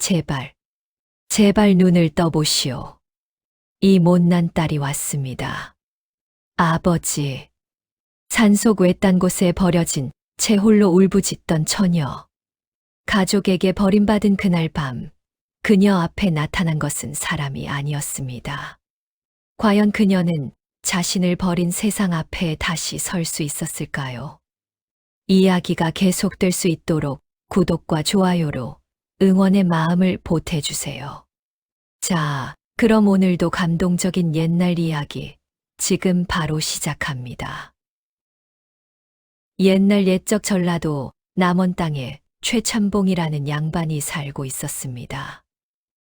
제발, 제발 눈을 떠보시오. 이 못난 딸이 왔습니다. 아버지. 산속 외딴 곳에 버려진 채 홀로 울부짖던 처녀. 가족에게 버림받은 그날 밤, 그녀 앞에 나타난 것은 사람이 아니었습니다. 과연 그녀는 자신을 버린 세상 앞에 다시 설 수 있었을까요? 이야기가 계속될 수 있도록 구독과 좋아요로 응원의 마음을 보태주세요. 자, 그럼 오늘도 감동적인 옛날 이야기 지금 바로 시작합니다. 옛날 옛적 전라도 남원 땅에 최참봉이라는 양반이 살고 있었습니다.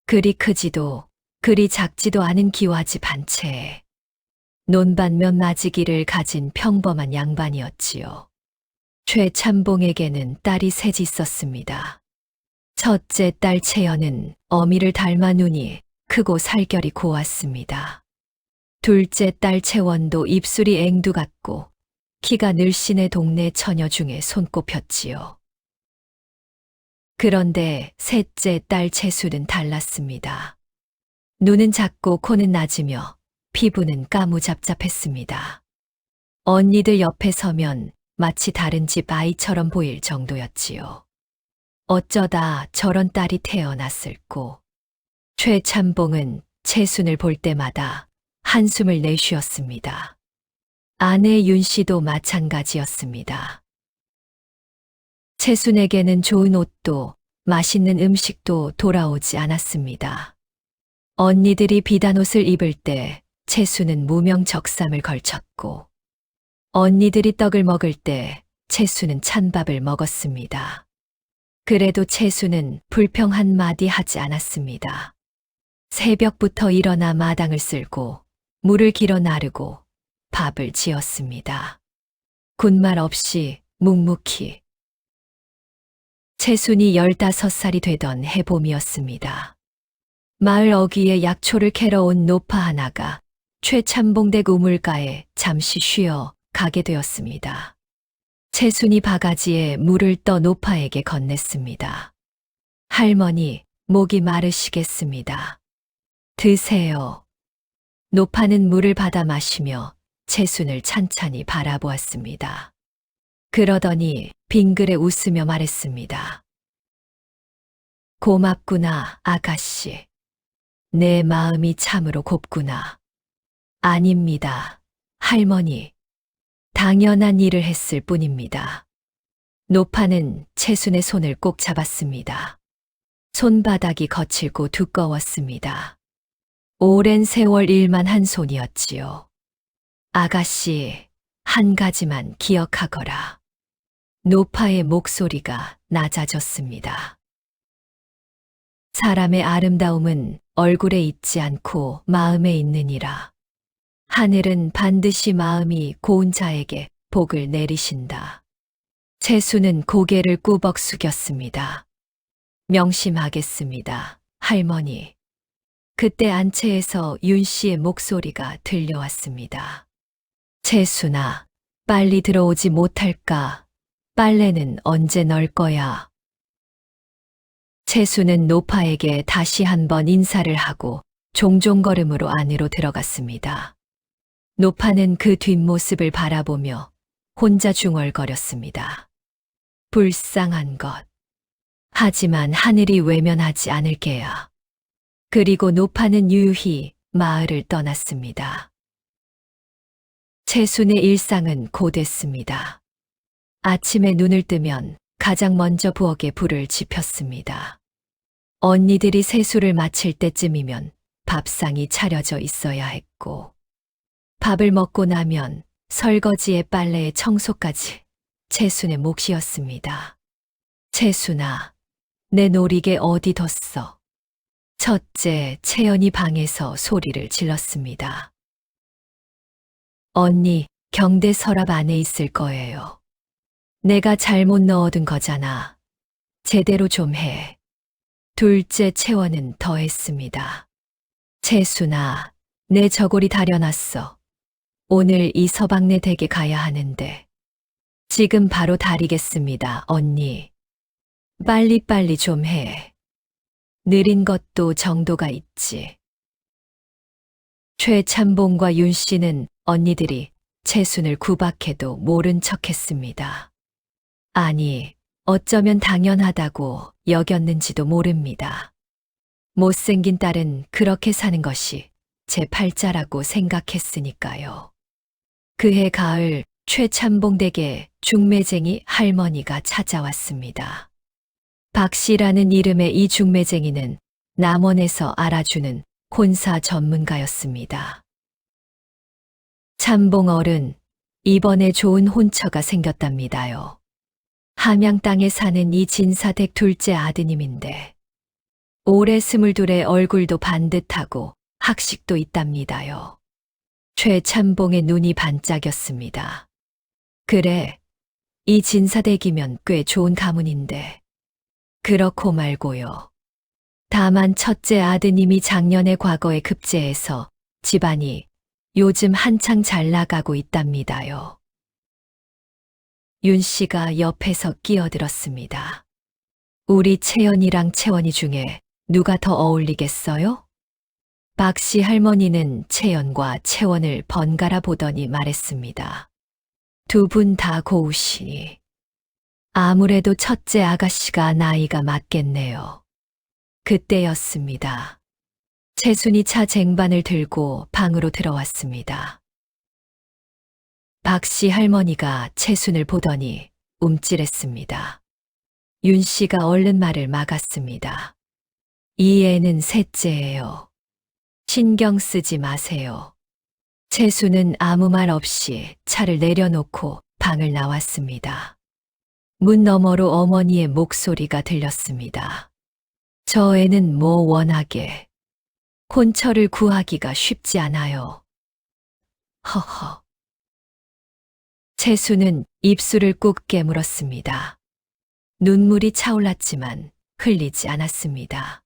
그리 크지도 그리 작지도 않은 기와집 한 채에 논밭 몇 마지기를 가진 평범한 양반이었지요. 최참봉에게는 딸이 셋이 있었습니다. 첫째 딸 채연은 어미를 닮아 눈이 크고 살결이 고왔습니다. 둘째 딸 채원도 입술이 앵두 같고 키가 늘씬해 동네 처녀 중에 손꼽혔지요. 그런데 셋째 딸 채수는 달랐습니다. 눈은 작고 코는 낮으며 피부는 까무잡잡했습니다. 언니들 옆에 서면 마치 다른 집 아이처럼 보일 정도였지요. 어쩌다 저런 딸이 태어났을꼬. 최참봉은 채순을 볼 때마다 한숨을 내쉬었습니다. 아내 윤씨도 마찬가지였습니다. 채순에게는 좋은 옷도 맛있는 음식도 돌아오지 않았습니다. 언니들이 비단 옷을 입을 때 채순은 무명 적삼을 걸쳤고, 언니들이 떡을 먹을 때 채순은 찬밥을 먹었습니다. 그래도 채순은 불평 한마디 하지 않았습니다. 새벽부터 일어나 마당을 쓸고 물을 길어 나르고 밥을 지었습니다. 군말 없이 묵묵히. 채순이 15살이 되던 해봄이었습니다. 마을 어귀에 약초를 캐러 온 노파 하나가 최참봉댁 우물가에 잠시 쉬어 가게 되었습니다. 채순이 바가지에 물을 떠 노파에게 건넸습니다. 할머니, 목이 마르시겠습니다. 드세요. 노파는 물을 받아 마시며 채순을 찬찬히 바라보았습니다. 그러더니 빙그레 웃으며 말했습니다. 고맙구나, 아가씨. 내 마음이 참으로 곱구나. 아닙니다, 할머니. 당연한 일을 했을 뿐입니다. 노파는 채순의 손을 꼭 잡았습니다. 손바닥이 거칠고 두꺼웠습니다. 오랜 세월 일만 한 손이었지요. 아가씨, 한 가지만 기억하거라. 노파의 목소리가 낮아졌습니다. 사람의 아름다움은 얼굴에 있지 않고 마음에 있느니라. 하늘은 반드시 마음이 고운 자에게 복을 내리신다. 채수는 고개를 꾸벅 숙였습니다. 명심하겠습니다, 할머니. 그때 안채에서 윤 씨의 목소리가 들려왔습니다. 채수나, 빨리 들어오지 못할까? 빨래는 언제 널 거야? 채수는 노파에게 다시 한번 인사를 하고 종종걸음으로 안으로 들어갔습니다. 노파는 그 뒷모습을 바라보며 혼자 중얼거렸습니다. 불쌍한 것. 하지만 하늘이 외면하지 않을 게야. 그리고 노파는 유유히 마을을 떠났습니다. 채순의 일상은 고됐습니다. 아침에 눈을 뜨면 가장 먼저 부엌에 불을 지폈습니다. 언니들이 세수를 마칠 때쯤이면 밥상이 차려져 있어야 했고, 밥을 먹고 나면 설거지에 빨래에 청소까지 채순의 몫이었습니다. 채순아, 내 놀이개 어디 뒀어? 첫째 채연이 방에서 소리를 질렀습니다. 언니, 경대 서랍 안에 있을 거예요. 내가 잘못 넣어둔 거잖아. 제대로 좀 해. 둘째 채원은 더했습니다. 채순아, 내 저고리 다려놨어. 오늘 이 서방네 댁에 가야 하는데. 지금 바로 다리겠습니다, 언니. 빨리빨리 좀 해. 느린 것도 정도가 있지. 최참봉과 윤 씨는 언니들이 채순을 구박해도 모른 척했습니다. 아니, 어쩌면 당연하다고 여겼는지도 모릅니다. 못생긴 딸은 그렇게 사는 것이 제 팔자라고 생각했으니까요. 그해 가을 최참봉 댁에 중매쟁이 할머니가 찾아왔습니다. 박 씨라는 이름의 이 중매쟁이는 남원에서 알아주는 혼사 전문가였습니다. 참봉 어른, 이번에 좋은 혼처가 생겼답니다요. 함양 땅에 사는 이 진사댁 둘째 아드님인데 올해 22에 얼굴도 반듯하고 학식도 있답니다요. 최참봉의 눈이 반짝였습니다. 그래, 이 진사댁이면 꽤 좋은 가문인데 그렇고 말고요. 다만 첫째 아드님이 작년에 과거에 급제해서 집안이 요즘 한창 잘 나가고 있답니다요. 윤 씨가 옆에서 끼어들었습니다. 우리 채연이랑 채원이 중에 누가 더 어울리겠어요? 박 씨 할머니는 채연과 채원을 번갈아 보더니 말했습니다. 두 분 다 고우시니 아무래도 첫째 아가씨가 나이가 맞겠네요. 그때였습니다. 채순이 차 쟁반을 들고 방으로 들어왔습니다. 박 씨 할머니가 채순을 보더니 움찔했습니다. 윤 씨가 얼른 말을 막았습니다. 이 애는 셋째예요. 신경 쓰지 마세요. 채순은 아무 말 없이 차를 내려놓고 방을 나왔습니다. 문 너머로 어머니의 목소리가 들렸습니다. 저 애는 뭐 워낙에 혼처를 구하기가 쉽지 않아요. 허허. 채순은 입술을 꾹 깨물었습니다. 눈물이 차올랐지만 흘리지 않았습니다.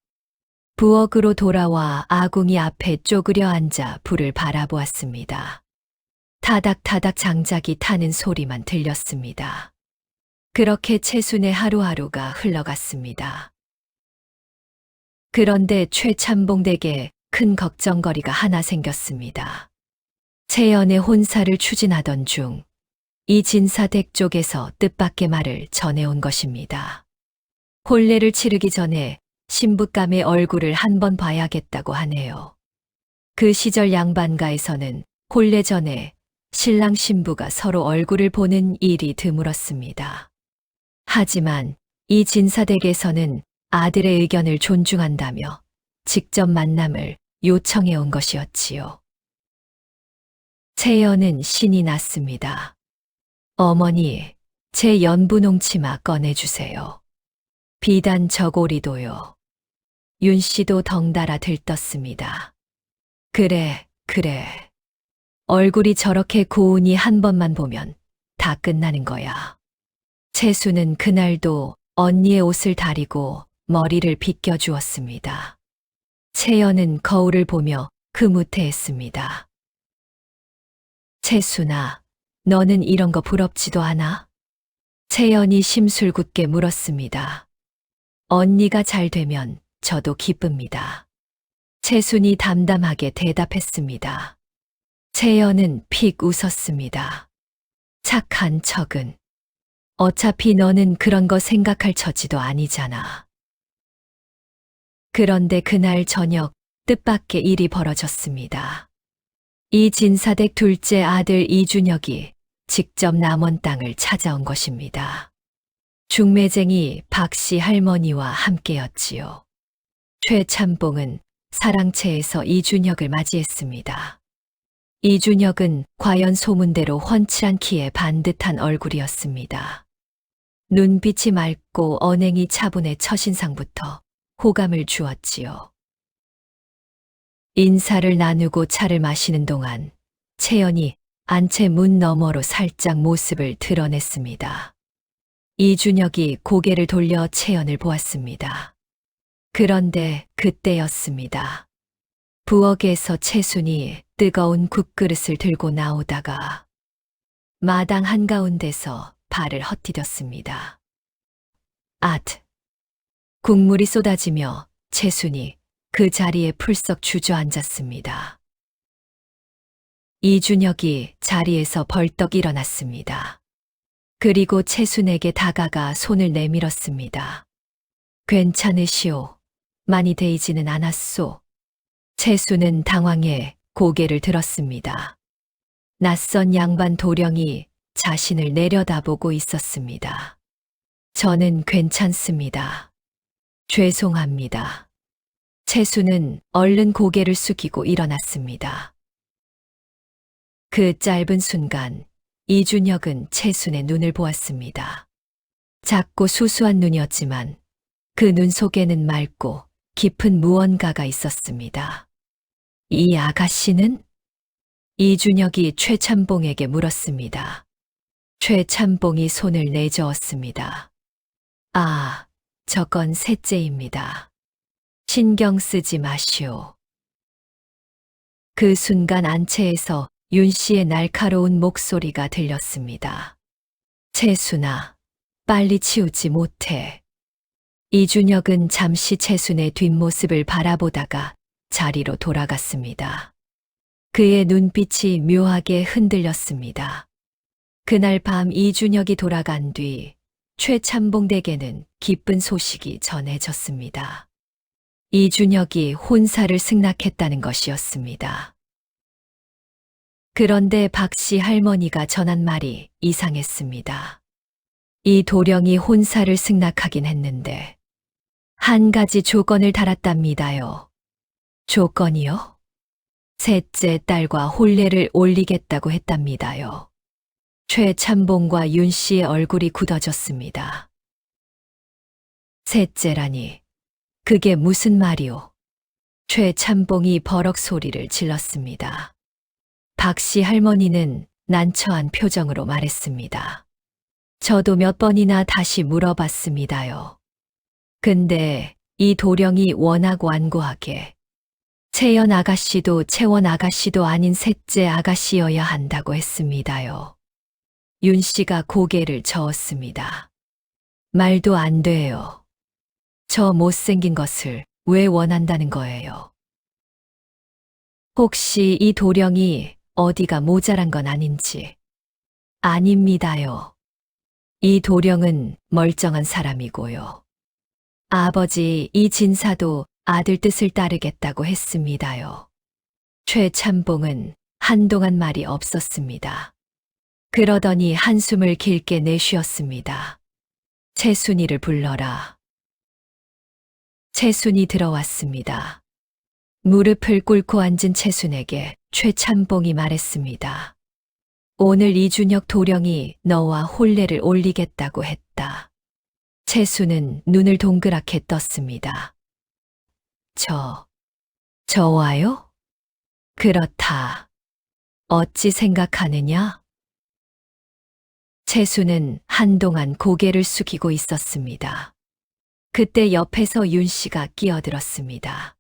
부엌으로 돌아와 아궁이 앞에 쪼그려 앉아 불을 바라보았습니다. 타닥타닥 장작이 타는 소리만 들렸습니다. 그렇게 채순의 하루하루가 흘러갔습니다. 그런데 최참봉 댁에 큰 걱정거리가 하나 생겼습니다. 채연의 혼사를 추진하던 중 이 진사댁 쪽에서 뜻밖의 말을 전해온 것입니다. 혼례를 치르기 전에 신부감의 얼굴을 한번 봐야겠다고 하네요. 그 시절 양반가에서는 혼례 전에 신랑 신부가 서로 얼굴을 보는 일이 드물었습니다. 하지만 이 진사댁에서는 아들의 의견을 존중한다며 직접 만남을 요청해 온 것이었지요. 채연은 신이 났습니다. 어머니, 제 연분홍치마 꺼내주세요. 비단 저고리도요. 윤 씨도 덩달아 들떴습니다. 그래, 그래. 얼굴이 저렇게 고우니 한 번만 보면 다 끝나는 거야. 채수는 그날도 언니의 옷을 다리고 머리를 빗겨주었습니다. 채연은 거울을 보며 흐뭇해했습니다. 채수나, 너는 이런 거 부럽지도 않아? 채연이 심술궂게 물었습니다. 언니가 잘 되면 저도 기쁩니다. 채순이 담담하게 대답했습니다. 채연은 픽 웃었습니다. 착한 척은. 어차피 너는 그런 거 생각할 처지도 아니잖아. 그런데 그날 저녁 뜻밖의 일이 벌어졌습니다. 이 진사댁 둘째 아들 이준혁이 직접 남원 땅을 찾아온 것입니다. 중매쟁이 박 씨 할머니와 함께였지요. 최참봉은 사랑채에서 이준혁을 맞이했습니다. 이준혁은 과연 소문대로 훤칠한 키에 반듯한 얼굴이었습니다. 눈빛이 맑고 언행이 차분해 첫인상부터 호감을 주었지요. 인사를 나누고 차를 마시는 동안 채연이 안채 문 너머로 살짝 모습을 드러냈습니다. 이준혁이 고개를 돌려 채연을 보았습니다. 그런데 그때였습니다. 부엌에서 채순이 뜨거운 국그릇을 들고 나오다가 마당 한가운데서 발을 헛디뎠습니다. 앗! 국물이 쏟아지며 채순이 그 자리에 풀썩 주저앉았습니다. 이준혁이 자리에서 벌떡 일어났습니다. 그리고 채순에게 다가가 손을 내밀었습니다. 괜찮으시오. 많이 데이지는 않았소. 채순은 당황해 고개를 들었습니다. 낯선 양반 도령이 자신을 내려다보고 있었습니다. 저는 괜찮습니다. 죄송합니다. 채순은 얼른 고개를 숙이고 일어났습니다. 그 짧은 순간 이준혁은 채순의 눈을 보았습니다. 작고 수수한 눈이었지만 그 눈 속에는 맑고 깊은 무언가가 있었습니다. 이 아가씨는? 이준혁이 최찬봉에게 물었습니다. 최찬봉이 손을 내저었습니다. 아, 저건 셋째입니다. 신경 쓰지 마시오. 그 순간 안채에서 윤 씨의 날카로운 목소리가 들렸습니다. 채순아, 빨리 치우지 못해. 이준혁은 잠시 채순의 뒷모습을 바라보다가 자리로 돌아갔습니다. 그의 눈빛이 묘하게 흔들렸습니다. 그날 밤 이준혁이 돌아간 뒤 최찬봉 댁에는 기쁜 소식이 전해졌습니다. 이준혁이 혼사를 승낙했다는 것이었습니다. 그런데 박씨 할머니가 전한 말이 이상했습니다. 이 도령이 혼사를 승낙하긴 했는데 한 가지 조건을 달았답니다요. 조건이요? 셋째 딸과 혼례를 올리겠다고 했답니다요. 최찬봉과 윤 씨의 얼굴이 굳어졌습니다. 셋째라니, 그게 무슨 말이오? 최찬봉이 버럭 소리를 질렀습니다. 박씨 할머니는 난처한 표정으로 말했습니다. 저도 몇 번이나 다시 물어봤습니다요. 근데 이 도령이 워낙 완고하게 채연 아가씨도 채원 아가씨도 아닌 셋째 아가씨여야 한다고 했습니다요. 윤 씨가 고개를 저었습니다. 말도 안 돼요. 저 못생긴 것을 왜 원한다는 거예요? 혹시 이 도령이 어디가 모자란 건 아닌지? 아닙니다요. 이 도령은 멀쩡한 사람이고요. 아버지 이 진사도 아들 뜻을 따르겠다고 했습니다요. 최찬봉은 한동안 말이 없었습니다. 그러더니 한숨을 길게 내쉬었습니다. 채순이를 불러라. 채순이 들어왔습니다. 무릎을 꿇고 앉은 채순에게 최찬봉이 말했습니다. 오늘 이준혁 도령이 너와 혼례를 올리겠다고 했다. 채순은 눈을 동그랗게 떴습니다. 저와요? 그렇다. 어찌 생각하느냐? 채순은 한동안 고개를 숙이고 있었습니다. 그때 옆에서 윤 씨가 끼어들었습니다.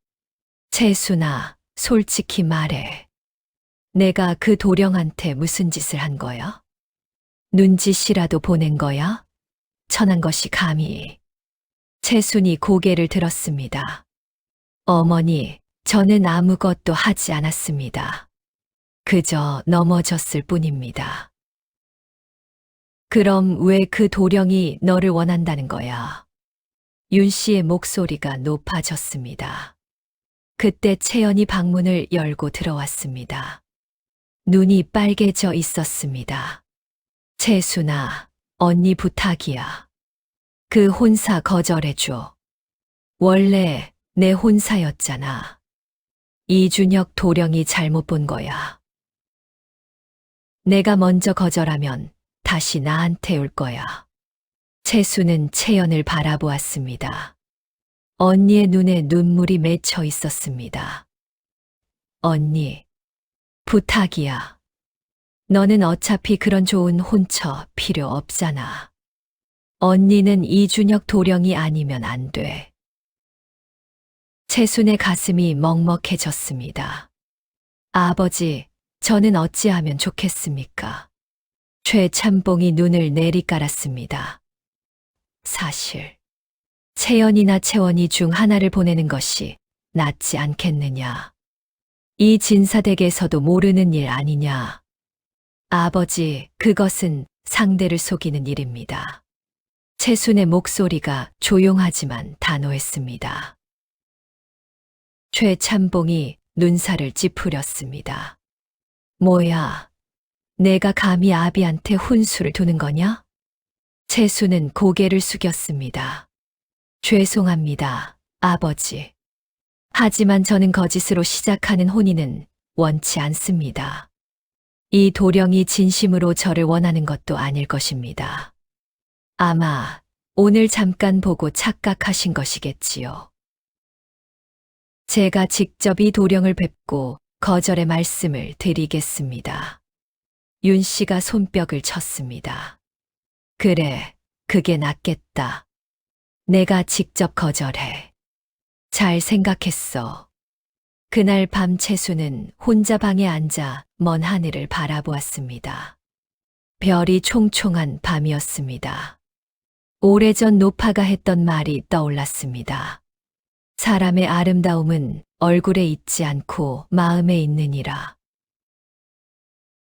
채순아, 솔직히 말해. 내가 그 도령한테 무슨 짓을 한 거야? 눈짓이라도 보낸 거야? 천한 것이 감히. 채순이 고개를 들었습니다. 어머니, 저는 아무것도 하지 않았습니다. 그저 넘어졌을 뿐입니다. 그럼 왜 그 도령이 너를 원한다는 거야? 윤 씨의 목소리가 높아졌습니다. 그때 채연이 방문을 열고 들어왔습니다. 눈이 빨개져 있었습니다. 채순아, 언니 부탁이야. 그 혼사 거절해줘. 원래 내 혼사였잖아. 이준혁 도령이 잘못 본 거야. 내가 먼저 거절하면 다시 나한테 올 거야. 채순은 채연을 바라보았습니다. 언니의 눈에 눈물이 맺혀 있었습니다. 언니, 부탁이야. 너는 어차피 그런 좋은 혼처 필요 없잖아. 언니는 이준혁 도령이 아니면 안 돼. 채순의 가슴이 먹먹해졌습니다. 아버지, 저는 어찌하면 좋겠습니까? 최찬봉이 눈을 내리깔았습니다. 사실 채연이나 채원이 중 하나를 보내는 것이 낫지 않겠느냐. 이 진사댁에서도 모르는 일 아니냐. 아버지, 그것은 상대를 속이는 일입니다. 채순의 목소리가 조용하지만 단호했습니다. 최참봉이 눈살을 찌푸렸습니다. 뭐야, 내가 감히 아비한테 훈수를 두는 거냐? 채순은 고개를 숙였습니다. 죄송합니다, 아버지. 하지만 저는 거짓으로 시작하는 혼인은 원치 않습니다. 이 도령이 진심으로 저를 원하는 것도 아닐 것입니다. 아마 오늘 잠깐 보고 착각하신 것이겠지요. 제가 직접 이 도령을 뵙고 거절의 말씀을 드리겠습니다. 윤 씨가 손뼉을 쳤습니다. 그래, 그게 낫겠다. 내가 직접 거절해. 잘 생각했어. 그날 밤 채수는 혼자 방에 앉아 먼 하늘을 바라보았습니다. 별이 총총한 밤이었습니다. 오래전 노파가 했던 말이 떠올랐습니다. 사람의 아름다움은 얼굴에 있지 않고 마음에 있느니라.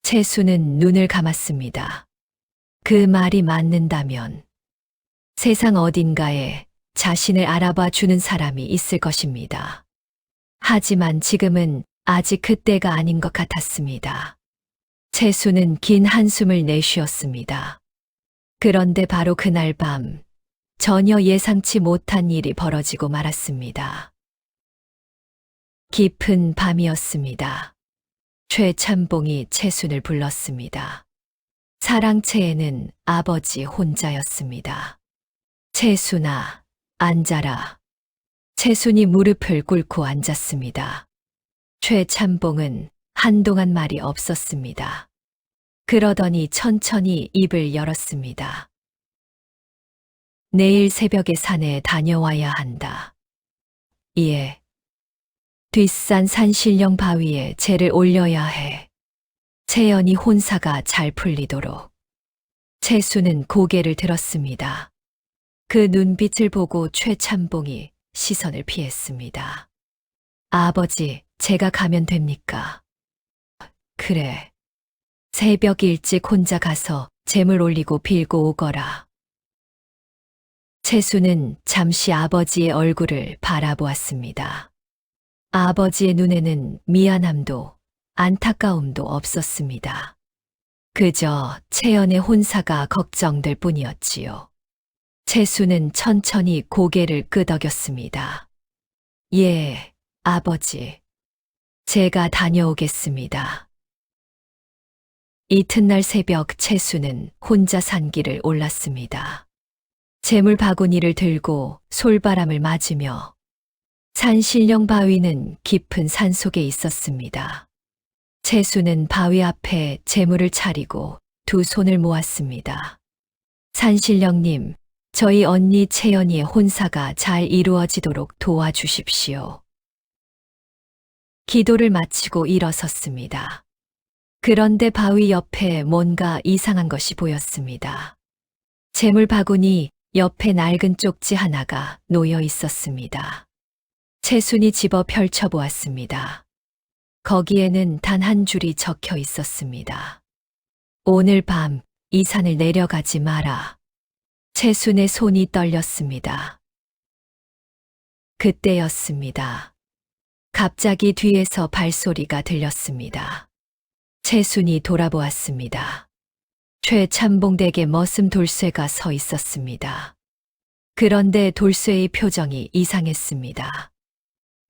채수는 눈을 감았습니다. 그 말이 맞는다면 세상 어딘가에 자신을 알아봐 주는 사람이 있을 것입니다. 하지만 지금은 아직 그때가 아닌 것 같았습니다. 채수는 긴 한숨을 내쉬었습니다. 그런데 바로 그날 밤, 전혀 예상치 못한 일이 벌어지고 말았습니다. 깊은 밤이었습니다. 최참봉이 채순을 불렀습니다. 사랑채에는 아버지 혼자였습니다. 채순아, 앉아라. 채순이 무릎을 꿇고 앉았습니다. 최참봉은 한동안 말이 없었습니다. 그러더니 천천히 입을 열었습니다. 내일 새벽에 산에 다녀와야 한다. 예. 뒷산 산신령 바위에 재를 올려야 해. 채연이 혼사가 잘 풀리도록. 채수는 고개를 들었습니다. 그 눈빛을 보고 최참봉이 시선을 피했습니다. 아버지, 제가 가면 됩니까? 그래. 새벽 일찍 혼자 가서 재물 올리고 빌고 오거라. 채수는 잠시 아버지의 얼굴을 바라보았습니다. 아버지의 눈에는 미안함도 안타까움도 없었습니다. 그저 채연의 혼사가 걱정될 뿐이었지요. 채수는 천천히 고개를 끄덕였습니다. 예, 아버지. 제가 다녀오겠습니다. 이튿날 새벽 채수는 혼자 산길을 올랐습니다. 재물 바구니를 들고 솔바람을 맞으며 산신령 바위는 깊은 산속에 있었습니다. 채수는 바위 앞에 재물을 차리고 두 손을 모았습니다. 산신령님, 저희 언니 채연이의 혼사가 잘 이루어지도록 도와주십시오. 기도를 마치고 일어섰습니다. 그런데 바위 옆에 뭔가 이상한 것이 보였습니다. 재물 바구니 옆에 낡은 쪽지 하나가 놓여 있었습니다. 채순이 집어 펼쳐보았습니다. 거기에는 단 한 줄이 적혀 있었습니다. 오늘 밤 이 산을 내려가지 마라. 채순의 손이 떨렸습니다. 그때였습니다. 갑자기 뒤에서 발소리가 들렸습니다. 채순이 돌아보았습니다. 최참봉댁에 머슴 돌쇠가 서 있었습니다. 그런데 돌쇠의 표정이 이상했습니다.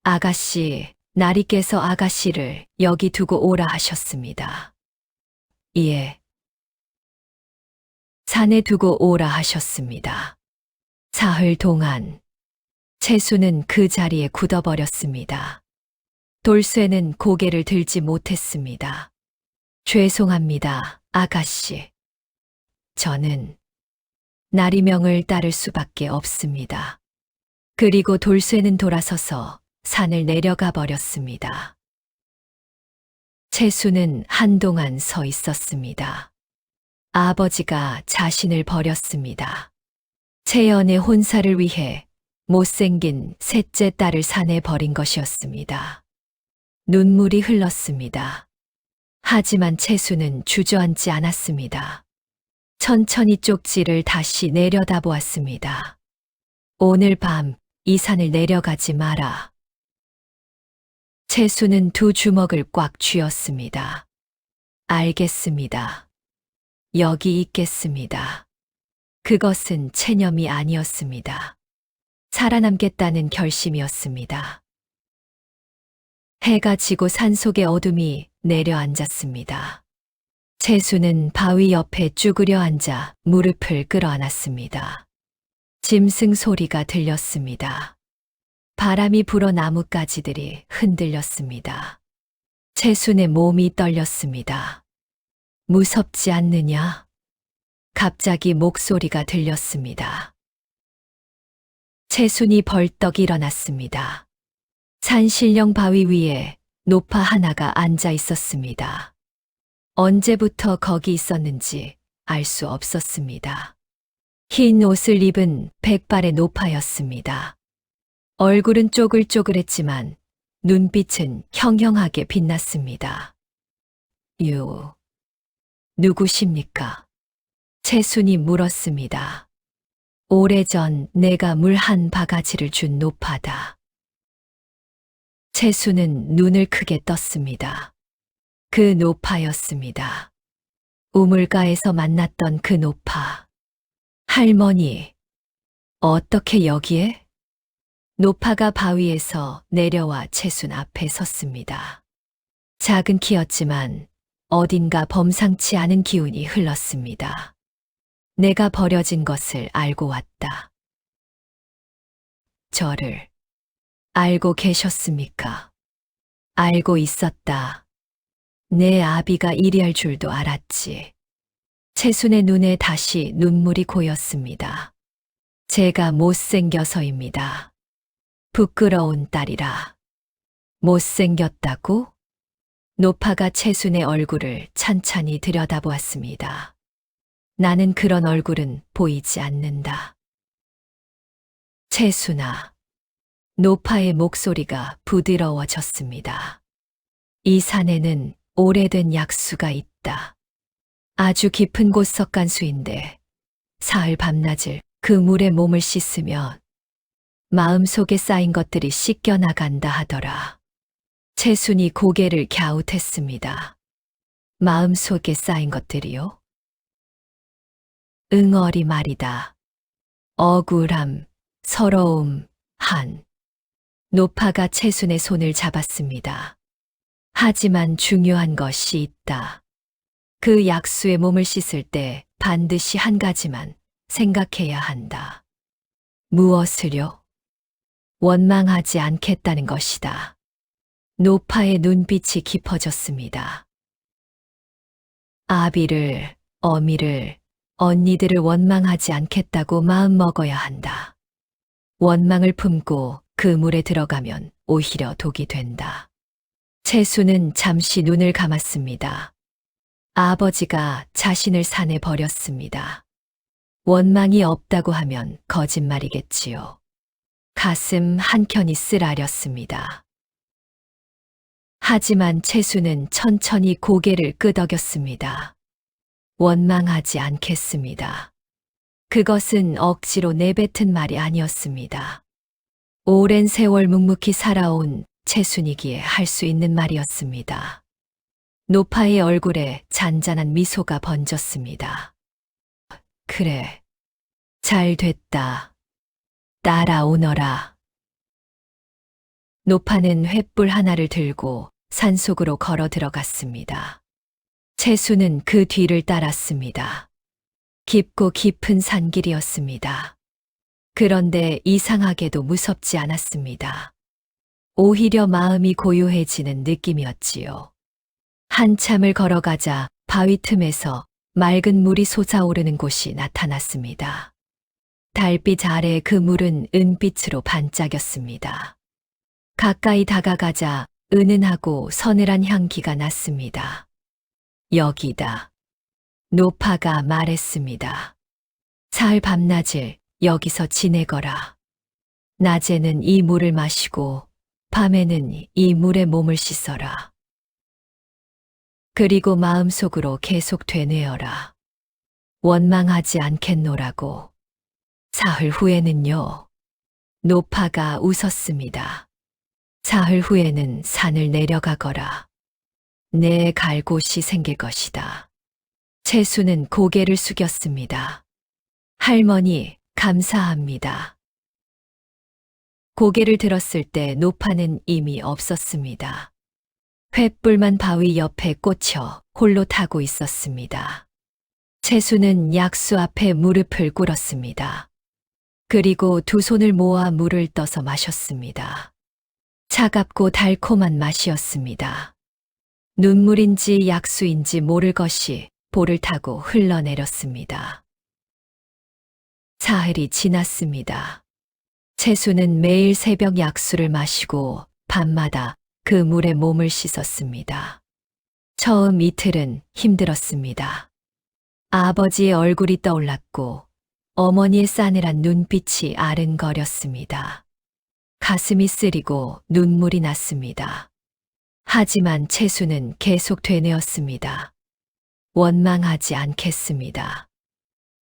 아가씨, 나리께서 아가씨를 여기 두고 오라 하셨습니다. 예. 산에 두고 오라 하셨습니다. 사흘 동안 채수는 그 자리에 굳어버렸습니다. 돌쇠는 고개를 들지 못했습니다. 죄송합니다, 아가씨. 저는 나리명을 따를 수밖에 없습니다. 그리고 돌쇠는 돌아서서 산을 내려가 버렸습니다. 채수는 한동안 서 있었습니다. 아버지가 자신을 버렸습니다. 채연의 혼사를 위해 못생긴 셋째 딸을 산에 버린 것이었습니다. 눈물이 흘렀습니다. 하지만 채수는 주저앉지 않았습니다. 천천히 쪽지를 다시 내려다보았습니다. 오늘 밤 이 산을 내려가지 마라. 채수는 두 주먹을 꽉 쥐었습니다. 알겠습니다. 여기 있겠습니다. 그것은 체념이 아니었습니다. 살아남겠다는 결심이었습니다. 해가 지고 산속의 어둠이 내려앉았습니다. 채수는 바위 옆에 쭈그려 앉아 무릎을 끌어안았습니다. 짐승 소리가 들렸습니다. 바람이 불어 나뭇가지들이 흔들렸습니다. 채순의 몸이 떨렸습니다. 무섭지 않느냐? 갑자기 목소리가 들렸습니다. 채순이 벌떡 일어났습니다. 산신령 바위 위에 노파 하나가 앉아 있었습니다. 언제부터 거기 있었는지 알 수 없었습니다. 흰 옷을 입은 백발의 노파였습니다. 얼굴은 쪼글쪼글했지만 눈빛은 형형하게 빛났습니다. 누구십니까? 채순이 물었습니다. 오래전 내가 물 한 바가지를 준 노파다. 채순은 눈을 크게 떴습니다. 그 노파였습니다. 우물가에서 만났던 그 노파. 할머니, 어떻게 여기에? 노파가 바위에서 내려와 채순 앞에 섰습니다. 작은 키였지만 어딘가 범상치 않은 기운이 흘렀습니다. 내가 버려진 것을 알고 왔다. 저를 알고 계셨습니까? 알고 있었다. 내 아비가 이리할 줄도 알았지. 채순의 눈에 다시 눈물이 고였습니다. 제가 못생겨서입니다. 부끄러운 딸이라. 못생겼다고? 노파가 채순의 얼굴을 찬찬히 들여다보았습니다. 나는 그런 얼굴은 보이지 않는다. 채순아. 노파의 목소리가 부드러워졌습니다. 이 산에는 오래된 약수가 있다. 아주 깊은 곳 석간수인데 사흘 밤낮을 그 물에 몸을 씻으면 마음속에 쌓인 것들이 씻겨나간다 하더라. 채순이 고개를 갸웃했습니다. 마음속에 쌓인 것들이요? 응어리 말이다. 억울함, 서러움, 노파가 채순의 손을 잡았습니다. 하지만 중요한 것이 있다. 그 약수의 몸을 씻을 때 반드시 한 가지만 생각해야 한다. 무엇을요? 원망하지 않겠다는 것이다. 노파의 눈빛이 깊어졌습니다. 아비를, 어미를, 언니들을 원망하지 않겠다고 마음먹어야 한다. 원망을 품고 그 물에 들어가면 오히려 독이 된다. 채순은 잠시 눈을 감았습니다. 아버지가 자신을 산에 버렸습니다. 원망이 없다고 하면 거짓말이겠지요. 가슴 한켠이 쓰라렸습니다. 하지만 채순은 천천히 고개를 끄덕였습니다. 원망하지 않겠습니다. 그것은 억지로 내뱉은 말이 아니었습니다. 오랜 세월 묵묵히 살아온 채순이기에 할 수 있는 말이었습니다. 노파의 얼굴에 잔잔한 미소가 번졌습니다. 그래, 잘 됐다. 따라오너라. 노파는 횃불 하나를 들고 산속으로 걸어 들어갔습니다. 채수는 그 뒤를 따랐습니다. 깊고 깊은 산길이었습니다. 그런데 이상하게도 무섭지 않았습니다. 오히려 마음이 고요해지는 느낌이었지요. 한참을 걸어가자 바위 틈에서 맑은 물이 솟아오르는 곳이 나타났습니다. 달빛 아래 그 물은 은빛으로 반짝였습니다. 가까이 다가가자 은은하고 서늘한 향기가 났습니다. 여기다. 노파가 말했습니다. 사흘 밤낮을 여기서 지내거라. 낮에는 이 물을 마시고 밤에는 이 물에 몸을 씻어라. 그리고 마음속으로 계속 되뇌어라. 원망하지 않겠노라고. 사흘 후에는요. 노파가 웃었습니다. 사흘 후에는 산을 내려가거라. 내 갈 곳이 생길 것이다. 채수는 고개를 숙였습니다. 할머니, 감사합니다. 고개를 들었을 때 노파는 이미 없었습니다. 횃불만 바위 옆에 꽂혀 홀로 타고 있었습니다. 채수는 약수 앞에 무릎을 꿇었습니다. 그리고 두 손을 모아 물을 떠서 마셨습니다. 차갑고 달콤한 맛이었습니다. 눈물인지 약수인지 모를 것이 볼을 타고 흘러내렸습니다. 사흘이 지났습니다. 채수는 매일 새벽 약수를 마시고 밤마다 그 물에 몸을 씻었습니다. 처음 이틀은 힘들었습니다. 아버지의 얼굴이 떠올랐고 어머니의 싸늘한 눈빛이 아른거렸습니다. 가슴이 쓰리고 눈물이 났습니다. 하지만 채수는 계속 되뇌었습니다. 원망하지 않겠습니다.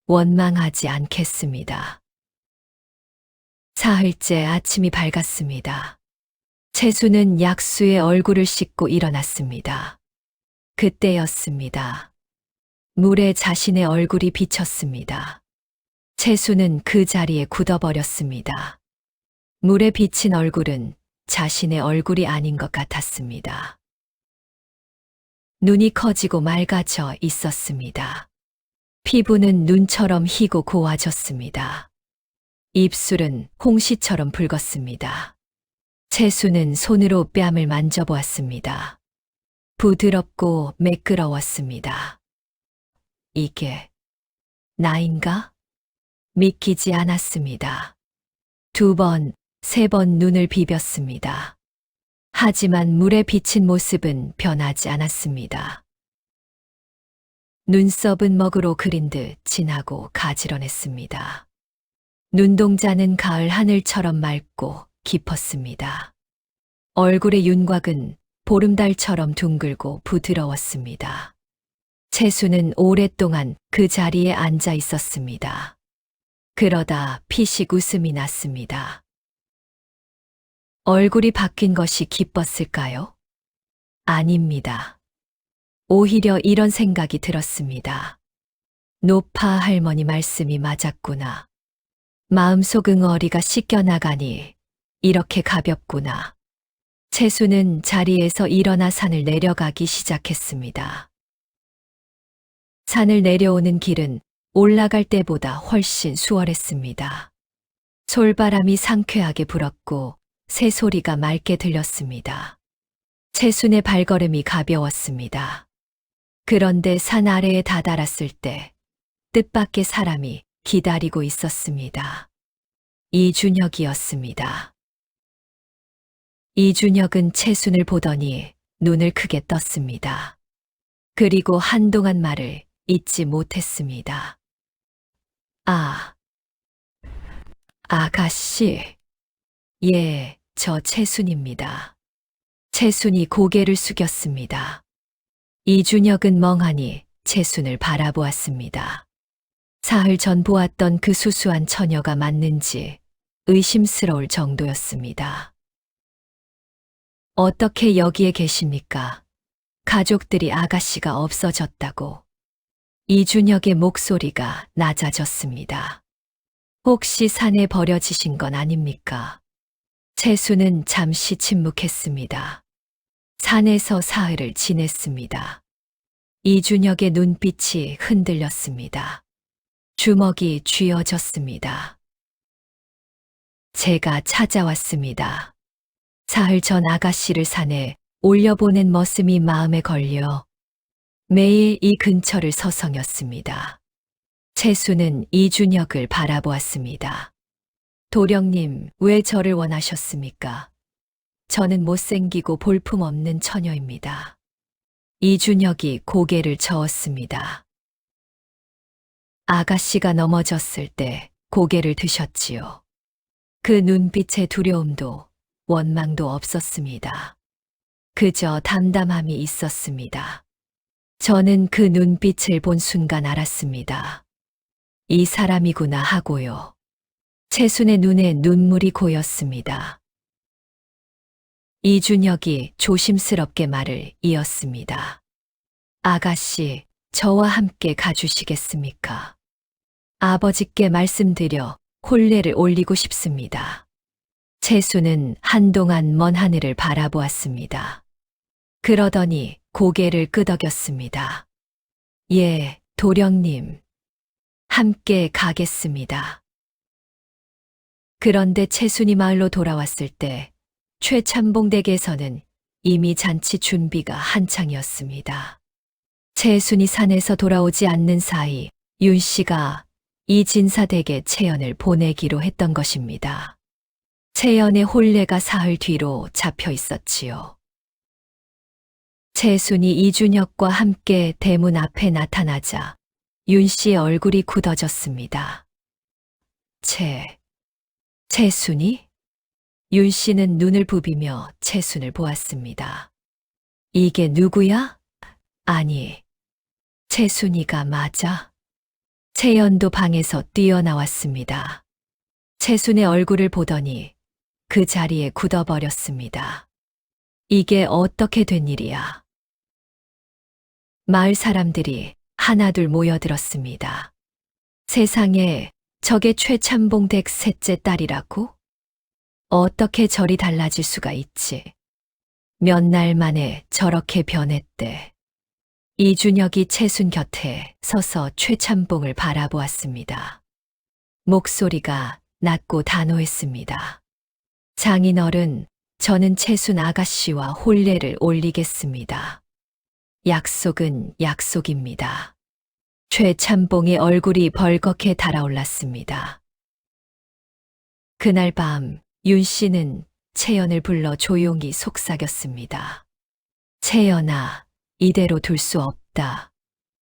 원망하지 않겠습니다. 사흘째 아침이 밝았습니다. 채수는 약수의 얼굴을 씻고 일어났습니다. 그때였습니다. 물에 자신의 얼굴이 비쳤습니다. 채수는 그 자리에 굳어버렸습니다. 물에 비친 얼굴은 자신의 얼굴이 아닌 것 같았습니다. 눈이 커지고 맑아져 있었습니다. 피부는 눈처럼 희고 고와졌습니다. 입술은 홍시처럼 붉었습니다. 채수는 손으로 뺨을 만져보았습니다. 부드럽고 매끄러웠습니다. 이게 나인가? 믿기지 않았습니다. 2번, 3번 눈을 비볐습니다. 하지만 물에 비친 모습은 변하지 않았습니다. 눈썹은 먹으로 그린 듯 진하고 가지런했습니다. 눈동자는 가을 하늘처럼 맑고 깊었습니다. 얼굴의 윤곽은 보름달처럼 둥글고 부드러웠습니다. 채수는 오랫동안 그 자리에 앉아 있었습니다. 그러다 피식 웃음이 났습니다. 얼굴이 바뀐 것이 기뻤을까요? 아닙니다. 오히려 이런 생각이 들었습니다. 노파 할머니 말씀이 맞았구나. 마음속 응어리가 씻겨나가니 이렇게 가볍구나. 채수는 자리에서 일어나 산을 내려가기 시작했습니다. 산을 내려오는 길은 올라갈 때보다 훨씬 수월했습니다. 솔바람이 상쾌하게 불었고 새소리가 맑게 들렸습니다. 채순의 발걸음이 가벼웠습니다. 그런데 산 아래에 다다랐을 때 뜻밖의 사람이 기다리고 있었습니다. 이준혁이었습니다. 이준혁은 채순을 보더니 눈을 크게 떴습니다. 그리고 한동안 말을 잇지 못했습니다. 아가씨. 예, 저 채순입니다. 채순이 고개를 숙였습니다. 이준혁은 멍하니 채순을 바라보았습니다. 사흘 전 보았던 그 수수한 처녀가 맞는지 의심스러울 정도였습니다. 어떻게 여기에 계십니까? 가족들이 아가씨가 없어졌다고. 이준혁의 목소리가 낮아졌습니다. 혹시 산에 버려지신 건 아닙니까? 채수는 잠시 침묵했습니다. 산에서 사흘을 지냈습니다. 이준혁의 눈빛이 흔들렸습니다. 주먹이 쥐어졌습니다. 제가 찾아왔습니다. 사흘 전 아가씨를 산에 올려보낸 머슴이 마음에 걸려 매일 이 근처를 서성였습니다. 채수는 이준혁을 바라보았습니다. 도령님, 왜 저를 원하셨습니까? 저는 못생기고 볼품없는 처녀입니다. 이준혁이 고개를 저었습니다. 아가씨가 넘어졌을 때 고개를 드셨지요. 그 눈빛에 두려움도 원망도 없었습니다. 그저 담담함이 있었습니다. 저는 그 눈빛을 본 순간 알았습니다. 이 사람이구나 하고요. 채순의 눈에 눈물이 고였습니다. 이준혁이 조심스럽게 말을 이었습니다. 아가씨, 저와 함께 가주시겠습니까? 아버지께 말씀드려 혼례를 올리고 싶습니다. 채순은 한동안 먼 하늘을 바라보았습니다. 그러더니 고개를 끄덕였습니다. 예, 도령님. 함께 가겠습니다. 그런데 채순이 마을로 돌아왔을 때 최참봉 댁에서는 이미 잔치 준비가 한창이었습니다. 채순이 산에서 돌아오지 않는 사이 윤 씨가 이진사 댁에 채연을 보내기로 했던 것입니다. 채연의 혼례가 사흘 뒤로 잡혀 있었지요. 채순이 이준혁과 함께 대문 앞에 나타나자 윤 씨의 얼굴이 굳어졌습니다. 채순이? 윤 씨는 눈을 부비며 채순을 보았습니다. 이게 누구야? 아니, 채순이가 맞아? 채연도 방에서 뛰어나왔습니다. 채순의 얼굴을 보더니 그 자리에 굳어버렸습니다. 이게 어떻게 된 일이야? 마을 사람들이 하나둘 모여들었습니다. 세상에 저게 최참봉 댁 셋째 딸이라고? 어떻게 저리 달라질 수가 있지? 몇 날 만에 저렇게 변했대. 이준혁이 채순 곁에 서서 최참봉을 바라보았습니다. 목소리가 낮고 단호했습니다. 장인어른, 저는 채순 아가씨와 혼례를 올리겠습니다. 약속은 약속입니다. 최참봉의 얼굴이 벌겋게 달아올랐습니다. 그날 밤 윤 씨는 채연을 불러 조용히 속삭였습니다. 채연아, 이대로 둘 수 없다.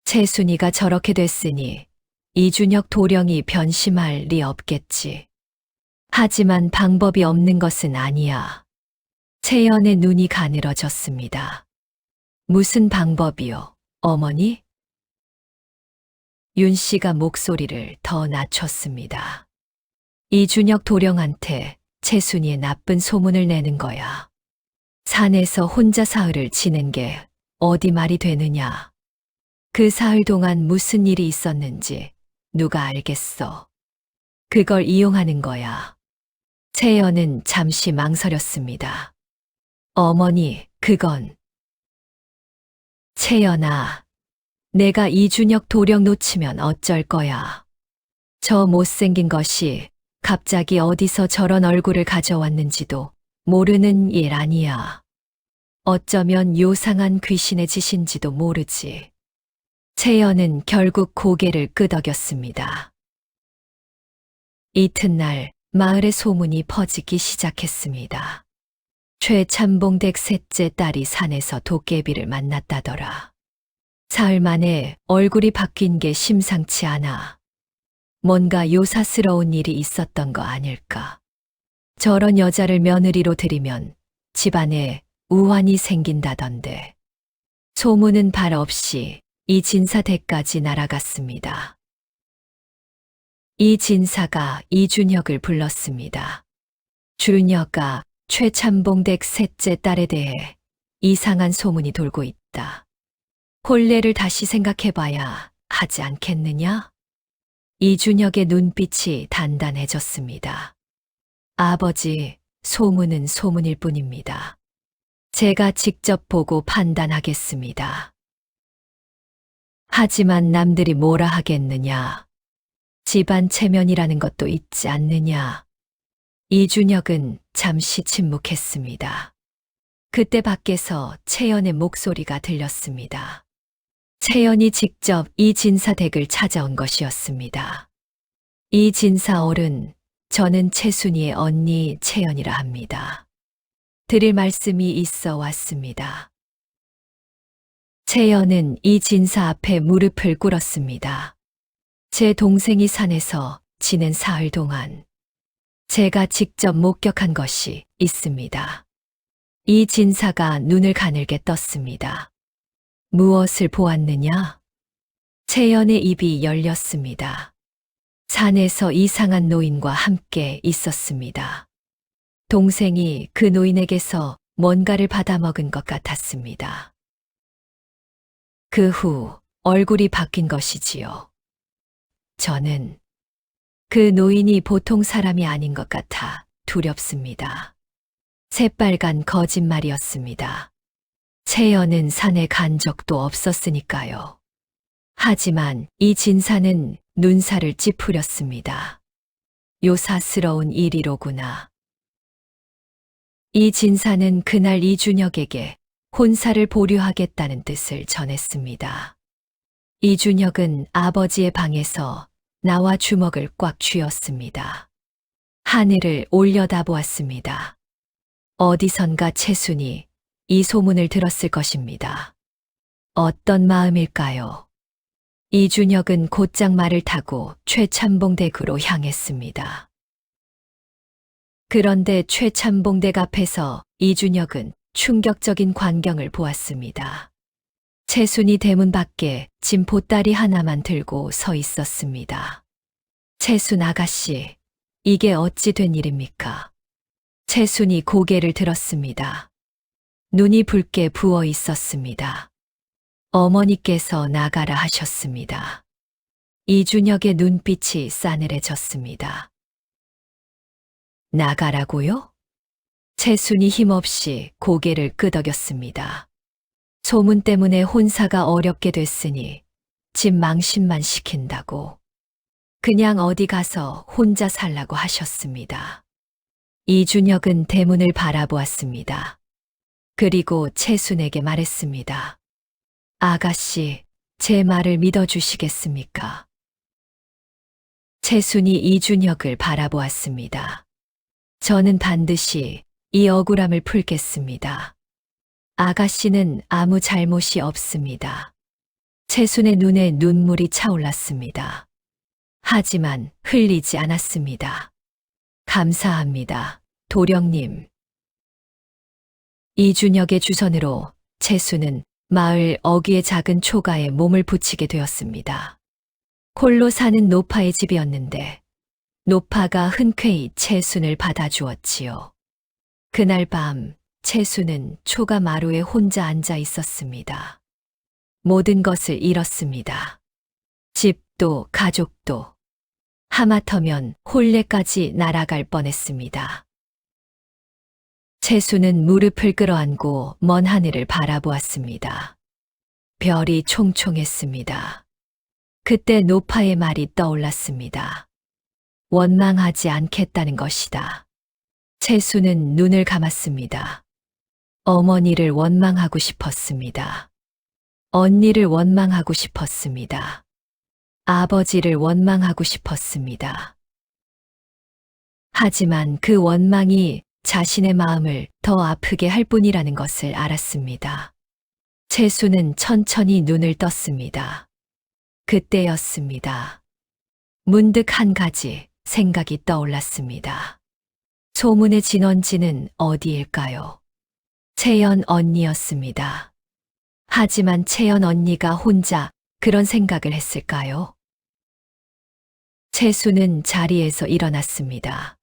채순이가 저렇게 됐으니 이준혁 도령이 변심할 리 없겠지. 하지만 방법이 없는 것은 아니야. 채연의 눈이 가늘어졌습니다. 무슨 방법이요, 어머니? 윤 씨가 목소리를 더 낮췄습니다. 이준혁 도령한테 채순이의 나쁜 소문을 내는 거야. 산에서 혼자 사흘을 지낸 게 어디 말이 되느냐. 그 사흘 동안 무슨 일이 있었는지 누가 알겠어. 그걸 이용하는 거야. 채연은 잠시 망설였습니다. 어머니, 그건. 채연아, 내가 이준혁 도령 놓치면 어쩔 거야. 저 못생긴 것이 갑자기 어디서 저런 얼굴을 가져왔는지도 모르는 일 아니야. 어쩌면 요상한 귀신의 짓인지도 모르지. 채연은 결국 고개를 끄덕였습니다. 이튿날 마을의 소문이 퍼지기 시작했습니다. 최참봉 댁 셋째 딸이 산에서 도깨비를 만났다더라. 사흘 만에 얼굴이 바뀐 게 심상치 않아. 뭔가 요사스러운 일이 있었던 거 아닐까. 저런 여자를 며느리로 들이면 집안에 우환이 생긴다던데. 소문은 발 없이 이진사 댁까지 날아갔습니다. 이진사가 이준혁을 불렀습니다. 준혁아, 최참봉 댁 셋째 딸에 대해 이상한 소문이 돌고 있다. 혼례를 다시 생각해봐야 하지 않겠느냐? 이준혁의 눈빛이 단단해졌습니다. 아버지, 소문은 소문일 뿐입니다. 제가 직접 보고 판단하겠습니다. 하지만 남들이 뭐라 하겠느냐. 집안 체면이라는 것도 있지 않느냐. 이준혁은 잠시 침묵했습니다. 그때 밖에서 채연의 목소리가 들렸습니다. 채연이 직접 이진사 댁을 찾아온 것이었습니다. 이진사 어른, 저는 채순이의 언니 채연이라 합니다. 드릴 말씀이 있어 왔습니다. 채연은 이진사 앞에 무릎을 꿇었습니다. 제 동생이 산에서 지낸 사흘 동안 제가 직접 목격한 것이 있습니다. 이 진사가 눈을 가늘게 떴습니다. 무엇을 보았느냐? 채연의 입이 열렸습니다. 산에서 이상한 노인과 함께 있었습니다. 동생이 그 노인에게서 뭔가를 받아먹은 것 같았습니다. 그 후 얼굴이 바뀐 것이지요. 저는 그 노인이 보통 사람이 아닌 것 같아 두렵습니다. 새빨간 거짓말이었습니다. 채연은 산에 간 적도 없었으니까요. 하지만 이 진사는 눈살을 찌푸렸습니다. 요사스러운 일이로구나. 이 진사는 그날 이준혁에게 혼사를 보류하겠다는 뜻을 전했습니다. 이준혁은 아버지의 방에서 나와 주먹을 꽉 쥐었습니다. 하늘을 올려다보았습니다. 어디선가 채순이 이 소문을 들었을 것입니다. 어떤 마음일까요? 이준혁은 곧장 말을 타고 최참봉댁으로 향했습니다. 그런데 최참봉댁 앞에서 이준혁은 충격적인 광경을 보았습니다. 채순이 대문 밖에 짐 보따리 하나만 들고 서 있었습니다. 채순 아가씨, 이게 어찌 된 일입니까? 채순이 고개를 들었습니다. 눈이 붉게 부어 있었습니다. 어머니께서 나가라 하셨습니다. 이준혁의 눈빛이 싸늘해졌습니다. 나가라고요? 채순이 힘없이 고개를 끄덕였습니다. 소문 때문에 혼사가 어렵게 됐으니 집 망신만 시킨다고. 그냥 어디 가서 혼자 살라고 하셨습니다. 이준혁은 대문을 바라보았습니다. 그리고 채순에게 말했습니다. 아가씨, 제 말을 믿어주시겠습니까? 채순이 이준혁을 바라보았습니다. 저는 반드시 이 억울함을 풀겠습니다. 아가씨는 아무 잘못이 없습니다. 채순의 눈에 눈물이 차올랐습니다. 하지만 흘리지 않았습니다. 감사합니다, 도령님. 이준혁의 주선으로 채순은 마을 어귀의 작은 초가에 몸을 붙이게 되었습니다. 홀로 사는 노파의 집이었는데 노파가 흔쾌히 채순을 받아주었지요. 그날 밤 채순은 초가 마루에 혼자 앉아 있었습니다. 모든 것을 잃었습니다. 집도 가족도. 하마터면 혼례까지 날아갈 뻔했습니다. 채순은 무릎을 끌어안고 먼 하늘을 바라보았습니다. 별이 총총했습니다. 그때 노파의 말이 떠올랐습니다. 원망하지 않겠다는 것이다. 채순은 눈을 감았습니다. 어머니를 원망하고 싶었습니다. 언니를 원망하고 싶었습니다. 아버지를 원망하고 싶었습니다. 하지만 그 원망이 자신의 마음을 더 아프게 할 뿐이라는 것을 알았습니다. 채순은 천천히 눈을 떴습니다. 그때였습니다. 문득 한 가지 생각이 떠올랐습니다. 소문의 진원지는 어디일까요? 채연 언니였습니다. 하지만 채연 언니가 혼자 그런 생각을 했을까요? 채순은 자리에서 일어났습니다.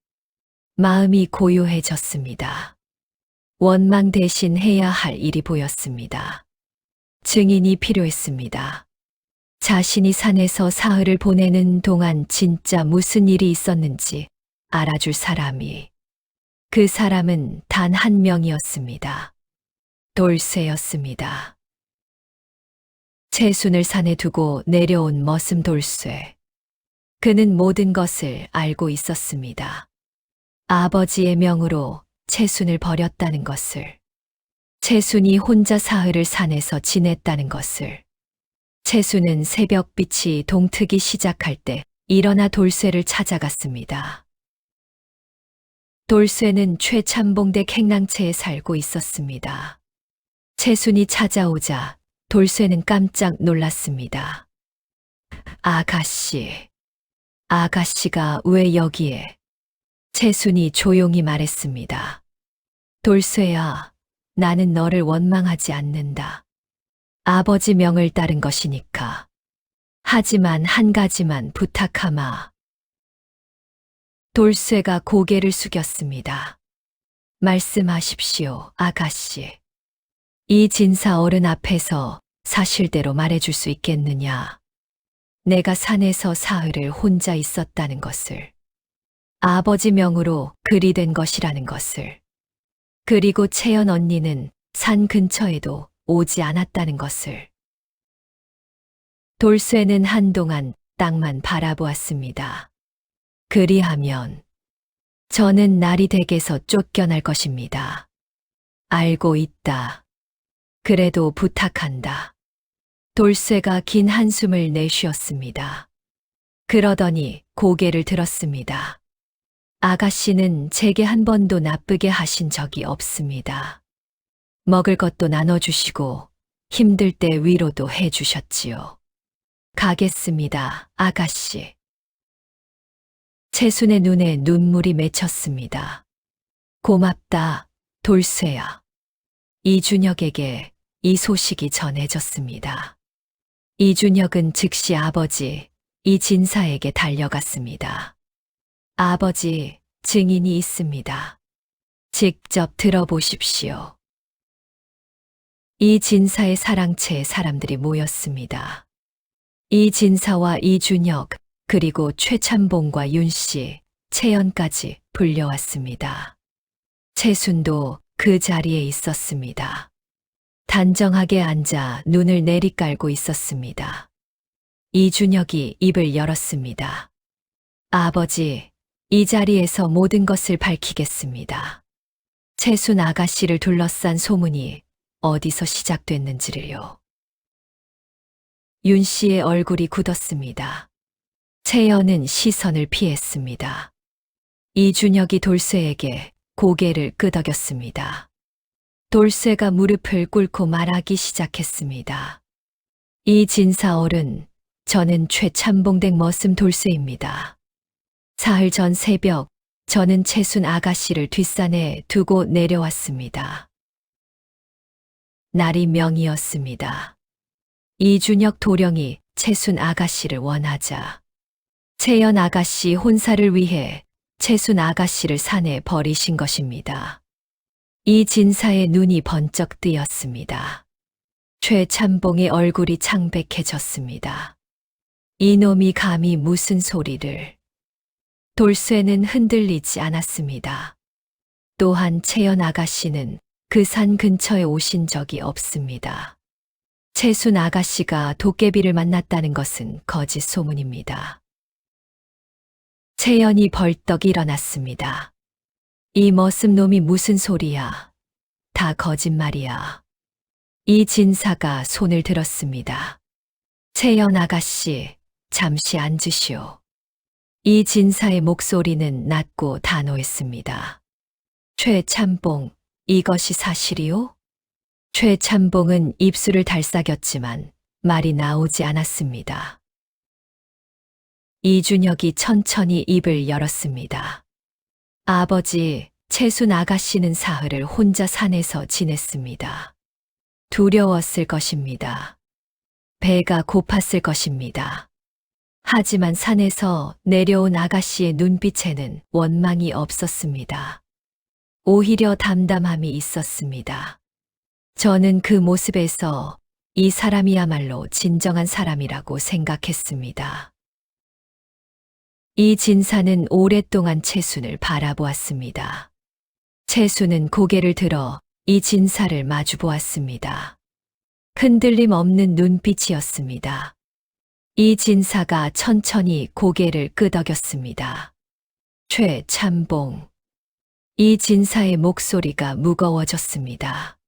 마음이 고요해졌습니다. 원망 대신 해야 할 일이 보였습니다. 증인이 필요했습니다. 자신이 산에서 사흘을 보내는 동안 진짜 무슨 일이 있었는지 알아줄 사람이. 그 사람은 단 한 명이었습니다. 돌쇠였습니다. 채순을 산에 두고 내려온 머슴 돌쇠. 그는 모든 것을 알고 있었습니다. 아버지의 명으로 채순을 버렸다는 것을, 채순이 혼자 사흘을 산에서 지냈다는 것을, 채순은 새벽빛이 동트기 시작할 때 일어나 돌쇠를 찾아갔습니다. 돌쇠는 최참봉댁 행랑채에 살고 있었습니다. 채순이 찾아오자 돌쇠는 깜짝 놀랐습니다. 아가씨, 아가씨가 왜 여기에? 채순이 조용히 말했습니다. 돌쇠야, 나는 너를 원망하지 않는다. 아버지 명을 따른 것이니까. 하지만 한 가지만 부탁하마. 돌쇠가 고개를 숙였습니다. 말씀하십시오, 아가씨. 이 진사 어른 앞에서 사실대로 말해줄 수 있겠느냐. 내가 산에서 사흘을 혼자 있었다는 것을, 아버지 명으로 글이 된 것이라는 것을, 그리고 채연 언니는 산 근처에도 오지 않았다는 것을. 돌쇠는 한동안 땅만 바라보았습니다. 그리하면 저는 나리 댁에서 쫓겨날 것입니다. 알고 있다. 그래도 부탁한다. 돌쇠가 긴 한숨을 내쉬었습니다. 그러더니 고개를 들었습니다. 아가씨는 제게 한 번도 나쁘게 하신 적이 없습니다. 먹을 것도 나눠주시고 힘들 때 위로도 해주셨지요. 가겠습니다, 아가씨. 채순의 눈에 눈물이 맺혔습니다. 고맙다, 돌쇠야. 이준혁에게 이 소식이 전해졌습니다. 이준혁은 즉시 아버지 이진사에게 달려갔습니다. 아버지, 증인이 있습니다. 직접 들어보십시오. 이진사의 사랑채에 사람들이 모였습니다. 이진사와 이준혁, 그리고 최참봉과 윤씨, 채연까지 불려왔습니다. 채순도 그 자리에 있었습니다. 단정하게 앉아 눈을 내리깔고 있었습니다. 이준혁이 입을 열었습니다. 아버지, 이 자리에서 모든 것을 밝히겠습니다. 채순 아가씨를 둘러싼 소문이 어디서 시작됐는지를요. 윤 씨의 얼굴이 굳었습니다. 채연은 시선을 피했습니다. 이준혁이 돌쇠에게 고개를 끄덕였습니다. 돌쇠가 무릎을 꿇고 말하기 시작했습니다. 이 진사 어른, 저는 최참봉댁 머슴 돌쇠입니다. 사흘 전 새벽, 저는 채순 아가씨를 뒷산에 두고 내려왔습니다. 날이 명이었습니다. 이준혁 도령이 채순 아가씨를 원하자 채연 아가씨 혼사를 위해 채순 아가씨를 산에 버리신 것입니다. 이 진사의 눈이 번쩍 뜨였습니다. 최참봉의 얼굴이 창백해졌습니다. 이놈이 감히 무슨 소리를. 돌쇠는 흔들리지 않았습니다. 또한 채연 아가씨는 그 산 근처에 오신 적이 없습니다. 채순 아가씨가 도깨비를 만났다는 것은 거짓 소문입니다. 채연이 벌떡 일어났습니다. 이 머슴놈이 무슨 소리야. 다 거짓말이야. 이 진사가 손을 들었습니다. 채연 아가씨, 잠시 앉으시오. 이 진사의 목소리는 낮고 단호했습니다. 최참봉, 이것이 사실이오? 최참봉은 입술을 달싹였지만 말이 나오지 않았습니다. 이준혁이 천천히 입을 열었습니다. 아버지, 채순 아가씨는 사흘을 혼자 산에서 지냈습니다. 두려웠을 것입니다. 배가 고팠을 것입니다. 하지만 산에서 내려온 아가씨의 눈빛에는 원망이 없었습니다. 오히려 담담함이 있었습니다. 저는 그 모습에서 이 사람이야말로 진정한 사람이라고 생각했습니다. 이 진사는 오랫동안 채순을 바라보았습니다. 채순은 고개를 들어 이 진사를 마주보았습니다. 흔들림 없는 눈빛이었습니다. 이 진사가 천천히 고개를 끄덕였습니다. 최참봉. 이 진사의 목소리가 무거워졌습니다.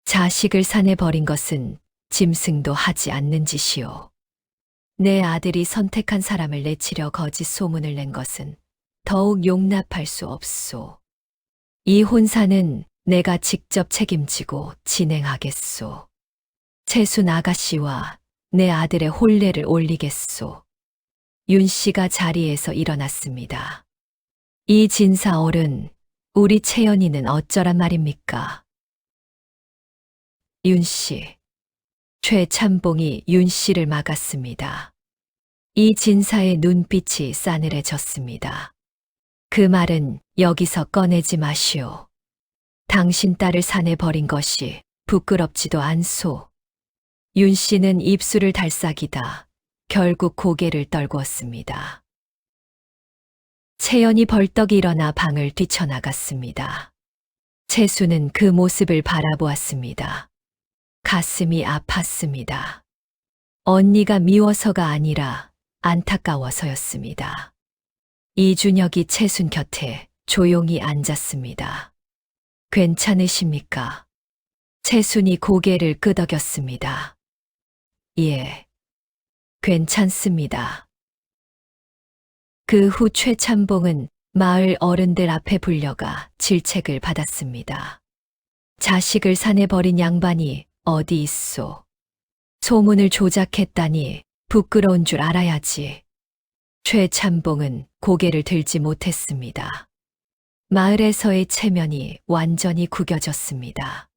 자식을 산에 버린 것은 짐승도 하지 않는 짓이오. 내 아들이 선택한 사람을 내치려 거짓 소문을 낸 것은 더욱 용납할 수 없소. 이 혼사는 내가 직접 책임지고 진행하겠소. 채순 아가씨와 내 아들의 혼례를 올리겠소. 윤 씨가 자리에서 일어났습니다. 이 진사 어른, 우리 채연이는 어쩌란 말입니까? 윤 씨. 최참봉이 윤 씨를 막았습니다. 이 진사의 눈빛이 싸늘해졌습니다. 그 말은 여기서 꺼내지 마시오. 당신 딸을 산에 버린 것이 부끄럽지도 않소. 윤 씨는 입술을 달싹이다 결국 고개를 떨구었습니다. 채연이 벌떡 일어나 방을 뛰쳐나갔습니다. 채수는 그 모습을 바라보았습니다. 가슴이 아팠습니다. 언니가 미워서가 아니라 안타까워서였습니다. 이준혁이 채순 곁에 조용히 앉았습니다. 괜찮으십니까? 채순이 고개를 끄덕였습니다. 예, 괜찮습니다. 그 후 최참봉은 마을 어른들 앞에 불려가 질책을 받았습니다. 자식을 산에 버린 양반이 어디 있소? 소문을 조작했다니 부끄러운 줄 알아야지. 최참봉은 고개를 들지 못했습니다. 마을에서의 체면이 완전히 구겨졌습니다.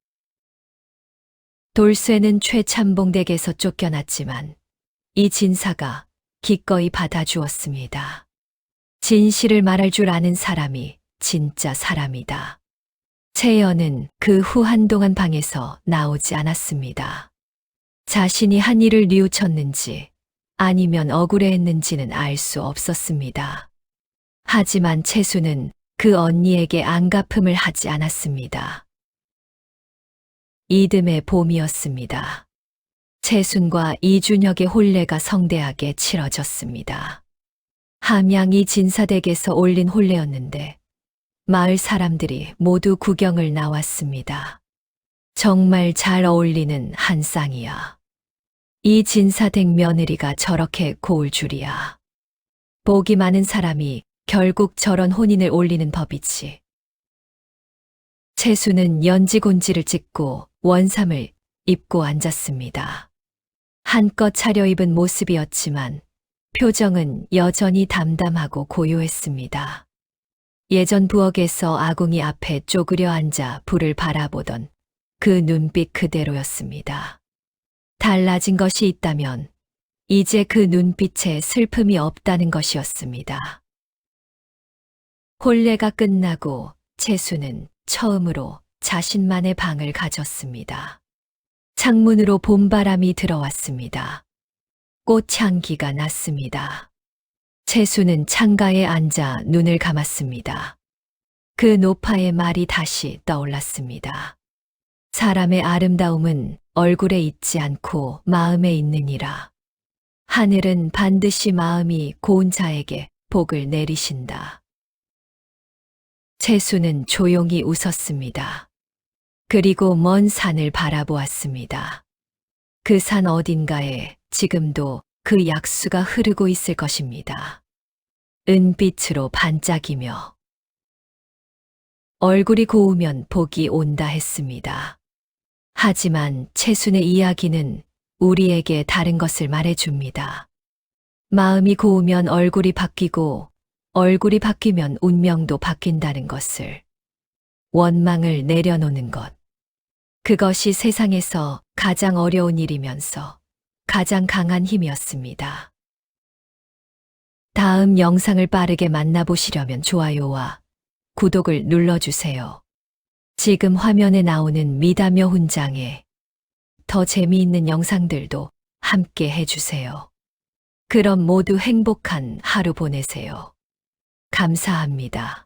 돌쇠는 최참봉 댁에서 쫓겨났지만 이 진사가 기꺼이 받아주었습니다. 진실을 말할 줄 아는 사람이 진짜 사람이다. 채연은 그 후 한동안 방에서 나오지 않았습니다. 자신이 한 일을 뉘우쳤는지 아니면 억울해했는지는 알 수 없었습니다. 하지만 채수는 그 언니에게 안갚음을 하지 않았습니다. 이듬해 봄이었습니다. 채순과 이준혁의 혼례가 성대하게 치러졌습니다. 함양이 진사댁에서 올린 혼례였는데 마을 사람들이 모두 구경을 나왔습니다. 정말 잘 어울리는 한 쌍이야. 이 진사댁 며느리가 저렇게 고울 줄이야. 복이 많은 사람이 결국 저런 혼인을 올리는 법이지. 채수는 연지곤지를 찍고 원삼을 입고 앉았습니다. 한껏 차려입은 모습이었지만 표정은 여전히 담담하고 고요했습니다. 예전 부엌에서 아궁이 앞에 쪼그려 앉아 불을 바라보던 그 눈빛 그대로였습니다. 달라진 것이 있다면 이제 그 눈빛에 슬픔이 없다는 것이었습니다. 혼례가 끝나고 채수는 처음으로 자신만의 방을 가졌습니다. 창문으로 봄바람이 들어왔습니다. 꽃향기가 났습니다. 채수는 창가에 앉아 눈을 감았습니다. 그 노파의 말이 다시 떠올랐습니다. 사람의 아름다움은 얼굴에 있지 않고 마음에 있느니라. 하늘은 반드시 마음이 고운 자에게 복을 내리신다. 채수는 조용히 웃었습니다. 그리고 먼 산을 바라보았습니다. 그 산 어딘가에 지금도 그 약수가 흐르고 있을 것입니다. 은빛으로 반짝이며. 얼굴이 고우면 복이 온다 했습니다. 하지만 채순의 이야기는 우리에게 다른 것을 말해줍니다. 마음이 고우면 얼굴이 바뀌고 얼굴이 바뀌면 운명도 바뀐다는 것을. 원망을 내려놓는 것. 그것이 세상에서 가장 어려운 일이면서 가장 강한 힘이었습니다. 다음 영상을 빠르게 만나보시려면 좋아요와 구독을 눌러주세요. 지금 화면에 나오는 미다며 훈장에 더 재미있는 영상들도 함께 해주세요. 그럼 모두 행복한 하루 보내세요. 감사합니다.